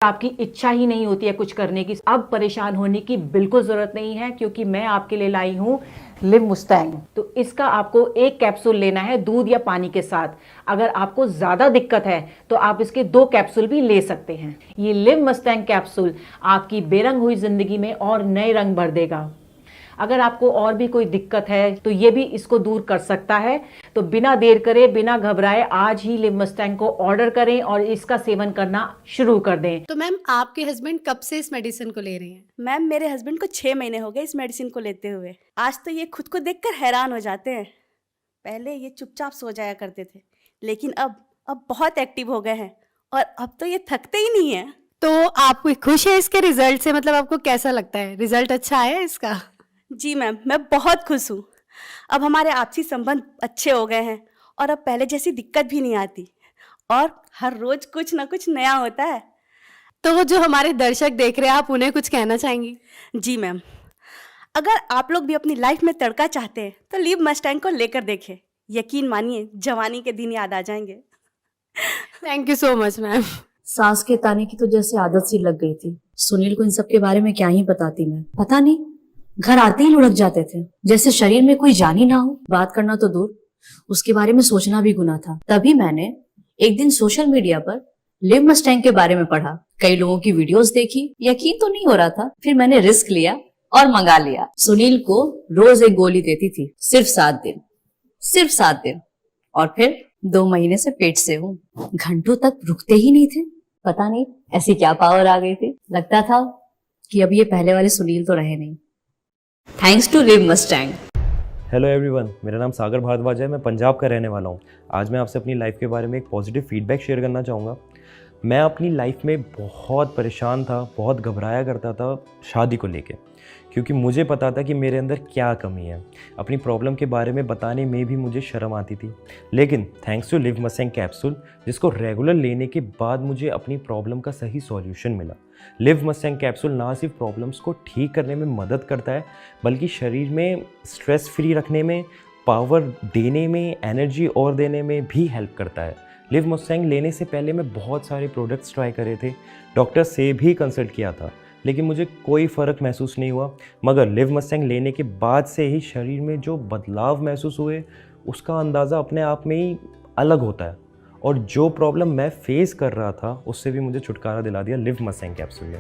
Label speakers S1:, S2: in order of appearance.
S1: आपकी इच्छा ही नहीं होती है कुछ करने की, अब परेशान होने की बिल्कुल जरूरत नहीं है, क्योंकि मैं आपके लिए लाई हूं लिव मुस्टैंग। तो इसका आपको एक कैप्सूल लेना है दूध या पानी के साथ। अगर आपको ज्यादा दिक्कत है तो आप इसके 2 कैप्सूल भी ले सकते हैं। ये लिव मुस्टैंग कैप्सूल आपकी बेरंग हुई जिंदगी में और नए रंग भर देगा। अगर आपको और भी कोई दिक्कत है तो ये भी इसको दूर कर सकता है। तो बिना देर करे, बिना घबराए, आज ही लिव मस्टैंग को ऑर्डर करें और इसका सेवन करना शुरू कर दें।
S2: तो मैम, आपके हस्बैंड कब से इस मेडिसिन को ले रहे हैं?
S3: मैम, मेरे हस्बैंड को 6 महीने हो गए इस मेडिसिन को लेते हुए। आज तो ये खुद को देखकर हैरान हो जाते हैं। पहले ये चुपचाप सो जाया करते थे, लेकिन अब बहुत एक्टिव हो गए हैं और अब तो ये थकते ही नहीं है।
S2: तो आप खुश है इसके रिजल्ट से? मतलब आपको कैसा लगता है, रिजल्ट अच्छा आया इसका?
S3: जी मैम, मैं बहुत खुश हूँ। अब हमारे आपसी संबंध अच्छे हो गए हैं और अब पहले जैसी दिक्कत भी नहीं आती और हर रोज कुछ ना कुछ नया होता है।
S2: तो जो हमारे दर्शक देख रहे हैं, आप उन्हें कुछ कहना चाहेंगी?
S3: जी मैम, अगर आप लोग भी अपनी लाइफ में तड़का चाहते हैं तो लिव मस्टैंग को लेकर देखें। यकीन मानिए, जवानी के दिन याद आ जाएंगे।
S2: Thank you so much ma'am.
S4: सांस के ताने की तो जैसे आदत सी लग गई थी। सुनील को इन सब के बारे में क्या ही बताती मैं। पता नहीं, घर आते ही लुढ़क जाते थे, जैसे शरीर में कोई जान ही ना हो। बात करना तो दूर, उसके बारे में सोचना भी गुनाह था। तभी मैंने एक दिन सोशल मीडिया पर लिव मस्टैंग के बारे में पढ़ा, कई लोगों की वीडियोस देखी, यकीन तो नहीं हो रहा था। फिर मैंने रिस्क लिया और मंगा लिया। सुनील को रोज एक गोली देती थी, सिर्फ 7 दिन, और फिर 2 महीने से पेट से हूँ। घंटों तक रुकते ही नहीं थे। पता नहीं ऐसी क्या पावर आ गई थी। लगता था कि अब ये पहले वाले सुनील तो रहे नहीं। Thanks to Liv Mustang.
S5: Hello everyone, मेरा नाम सागर भारद्वाज है। मैं पंजाब का रहने वाला हूँ। आज मैं आपसे अपनी लाइफ के बारे में एक पॉजिटिव फीडबैक शेयर करना चाहूँगा। मैं अपनी लाइफ में बहुत परेशान था, बहुत घबराया करता था शादी को लेके, क्योंकि मुझे पता था कि मेरे अंदर क्या कमी है। अपनी प्रॉब्लम के बारे में बताने में भी मुझे शर्म आती थी। लेकिन thanks to Liv Mustang capsule, जिसको रेगुलर लेने के बाद मुझे अपनी प्रॉब्लम का सही सॉल्यूशन मिला। लिव मस्टैंग कैप्सूल ना सिर्फ प्रॉब्लम्स को ठीक करने में मदद करता है, बल्कि शरीर में स्ट्रेस फ्री रखने में, पावर देने में, एनर्जी और देने में भी हेल्प करता है। लिव मस्टैंग लेने से पहले मैं बहुत सारे प्रोडक्ट्स ट्राई करे थे, डॉक्टर से भी कंसल्ट किया था, लेकिन मुझे कोई फ़र्क महसूस नहीं हुआ। मगर लिव मस्टैंग लेने के बाद से ही शरीर में जो बदलाव महसूस हुए, उसका अंदाज़ा अपने आप में ही अलग होता है। और जो प्रॉब्लम मैं फेस कर रहा था, उससे भी मुझे छुटकारा दिला दिया लिव मस्टैंग कैप्सूल ने।